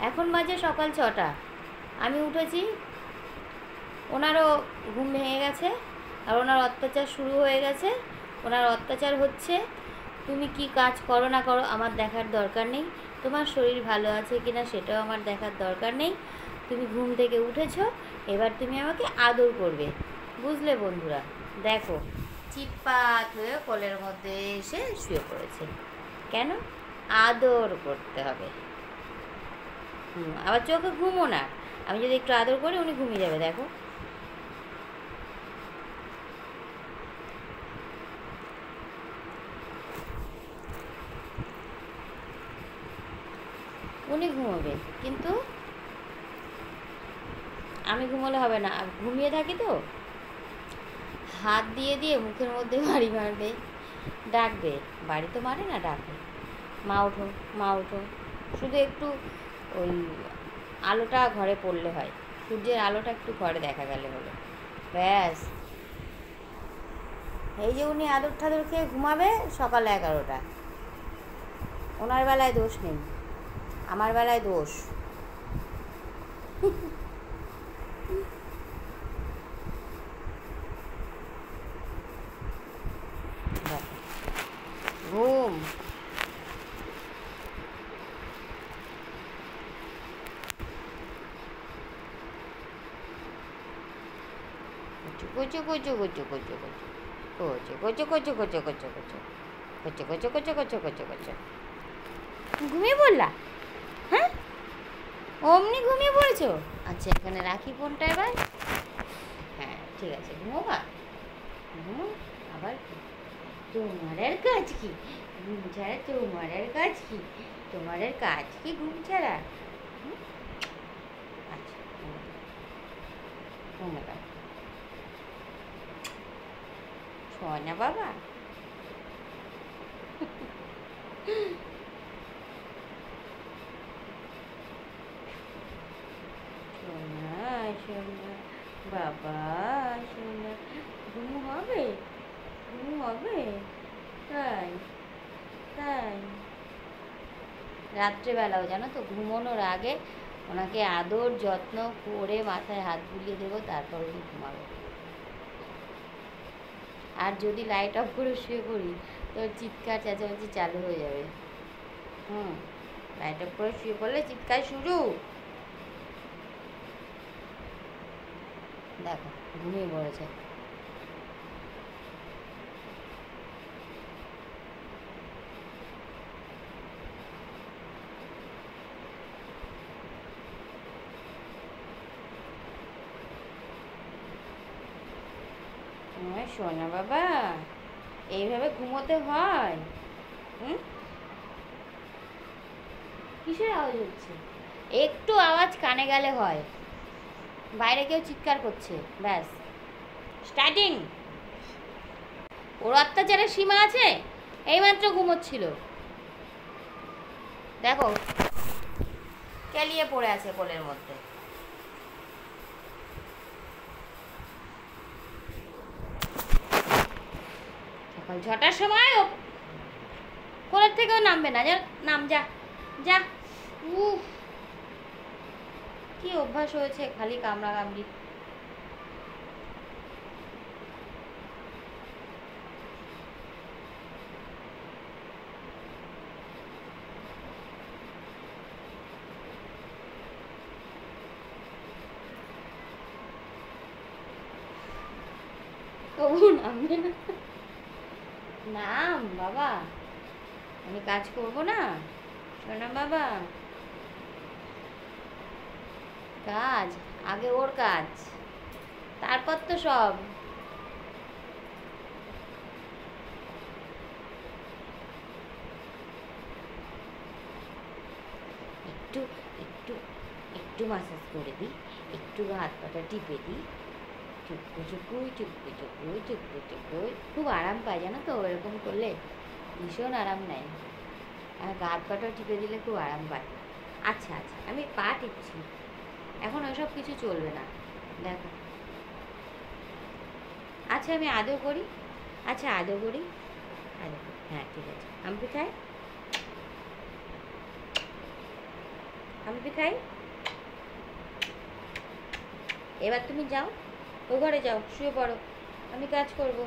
এখন বাজে সকাল 6টা। আমি উঠেছি, ওনারও ঘুম ভেঙে গেছে, আর ওনার অত্যাচার শুরু হয়ে গেছে। ওনার অত্যাচার হচ্ছে, তুমি কি কাজ করো না করো আমার দেখার দরকার নেই, তোমার শরীর ভালো আছে কি না সেটাও আমার দেখার দরকার নেই। তুমি ঘুম থেকে উঠেছো, এবার তুমি আমাকে আদর করবে, বুঝলে বন্ধুরা? দেখো, চিৎপাত হয়ে কোলের মধ্যে এসে শুয়ে পড়েছে। কেন? আদর করতে হবে। আবার চোখে ঘুমো না, আমি যদি একটু আদর করি উনি ঘুমিয়ে যাবে। দেখো, উনি ঘুমোবে, কিন্তু আমি ঘুমোলে হবে না। আর ঘুমিয়ে থাকি তো, হাত দিয়ে দিয়ে মুখের মধ্যে বাড়ি মারবে, ডাকবে। বাড়ি তো মারে না, ডাকবে, মা ওঠো, মা ওঠো। শুধু একটু ওই আলোটা ঘরে পড়লে হয়, সূর্যের আলোটা একটু ঘরে দেখা গেলে হলো, ব্যাস। এই যে উনি আদর ঠাদর খেয়ে ঘুমাবে সকাল 11টা। ওনার বেলায় দোষ নেই, আমার বেলায় দোষ। ঘুম। কুচু কুচু কুচু কুচু কুচু কুচু কুচু কুচু কুচু কুচু কুচু কুচু কুচু কুচু কুচু কুচু। ঘুমিয়ে পড়লা? হ্যাঁ, অমনি ঘুমিয়ে পড়েছো? আচ্ছা, এখানে রাখি ফোনটা এবার। হ্যাঁ ঠিক আছে, ঘুমোবা, ঘুমো। আবার কি? তোমার আর কাজ কি ঘুম ছাড়া? তোমার আর কাজ কি? তোমার আর কাজ কি ঘুম ছাড়া? আচ্ছা, ঘুমোবা, শোয় না বাবা। সোনা সোনা বাবা, সোনা। ঘুম হবে, ঘুম হবে? তাই? তাই? রাত্রেবেলাও জানো তো, ঘুমানোর আগে ওনাকে আদর যত্ন করে মাথায় হাত বুলিয়ে দেবো, তারপর উনি ঘুমাবে। আর যদি লাইট অফ করে শুয়ে পড়ি তো চিৎকার চেঁচামেচি চালু হয়ে যাবে। লাইট অফ করে শুয়ে পড়লে চিৎকার শুরু। দেখো, ঘুমিয়ে পড়েছে। সোনা বাবা, এইভাবে ঘুমোতে হয়? কিসের আওয়াজ হচ্ছে? একটু আওয়াজ কানে গেলে হয়, বাইরে কেউ চিৎকার করছে, ব্যাস স্টার্টিং। ওর অত্যাচারের সীমা আছে। এইমাত্র ঘুমোচ্ছিল, দেখো কেলিয়ে পড়ে আছে কোলের মধ্যে। সকাল 6টার সময় কোলের থেকেও নামবে না, নাম, যা যা। উফ, কি অভ্যাস হয়েছে খালি কামড়া কামড়ি। তবু নামবে না। নাম বাবা, আমি কাজ করবো না? শোনা বাবা, কাজ আগে, ওর কাজ, তারপর তো সব। একটু একটু একটু মাসাজ করে দিই, একটু হাত পাটা টিপে দিই, চুপকু চুপুই চুপকু চুপুই চুপকু চুপুই। খুব আরাম পায় জানো তো এরকম করলে, ভীষণ আরাম নেয়। আর হাত পাটাও টিপে দিলে খুব আরাম পায়। আচ্ছা আচ্ছা, আমি পা টিপছি, এখন ওসব কিছু চলবে না, দেখো। আচ্ছা, আমি আদৌ করি, আচ্ছা আদৌ করি, আদৌ করি, হ্যাঁ ঠিক আছে। আমি খাই, আমি খাই। এবার তুমি যাও, ও ঘরে যাও, শুয়ে পড়ো, আমি কাজ করব।